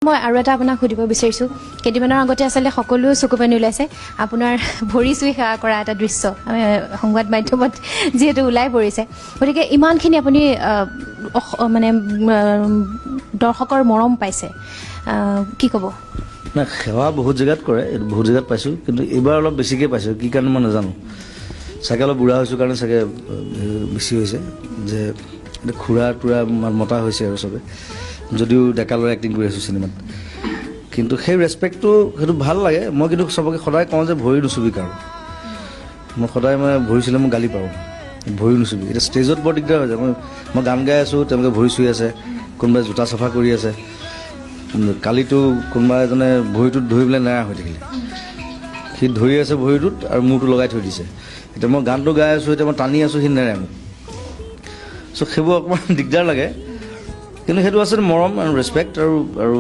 মই আৰু এটা আপোনাক সুধিব বিচাৰিছোঁ কেইদিনমানৰ আগতে আচলতে সকলো চকু পানী ওলাইছে আপোনাৰ ভৰি চুই সেৱা কৰা এটা দৃশ্য সংবাদ মাধ্যমত যিহেতু ওলাই পৰিছে গতিকে ইমানখিনি আপুনি মানে দৰ্শকৰ মৰম পাইছে কি ক'ব না সেৱা বহুত জেগাত কৰে বহুত জেগাত পাইছোঁ কিন্তু এইবাৰ অলপ বেছিকৈ পাইছোঁ কি কাৰণে মই নাজানো চাগে অলপ বুঢ়া হৈছোঁ কাৰণে চাগে বেছি হৈছে যে খুৰা টুৰা মতা হৈছে আৰু চবে যদিও ডেকা ল'ৰা এক্টিং কৰি আছোঁ চিনেমাত কিন্তু সেই ৰেচপেক্টটো সেইটো ভাল লাগে মই কিন্তু চবকে সদায় কওঁ যে ভৰি নুচুবি কাৰো মই সদায় মানে ভৰি চুলে মই গালি পাওঁ ভৰি নুচুবি এতিয়া ষ্টেজত বৰ দিগদাৰ হৈ যায় মই গান গাই আছোঁ তেওঁলোকে ভৰি চুই আছে কোনোবাই জোতা চাফা কৰি আছে কালিতো কোনোবা এজনে ভৰিটোত ধৰি পেলাই নেৰা হৈ থাকিলে সি ধৰি আছে ভৰিটোত আৰু মূৰটো লগাই থৈ দিছে এতিয়া মই গানটো গাই আছোঁ এতিয়া মই টানি আছোঁ সি নেৰে মোক চ' সেইবোৰ অকণমান দিগদাৰ লাগে কিন্তু সেইটো আচলতে মৰম আৰু ৰেচপেক্ট আৰু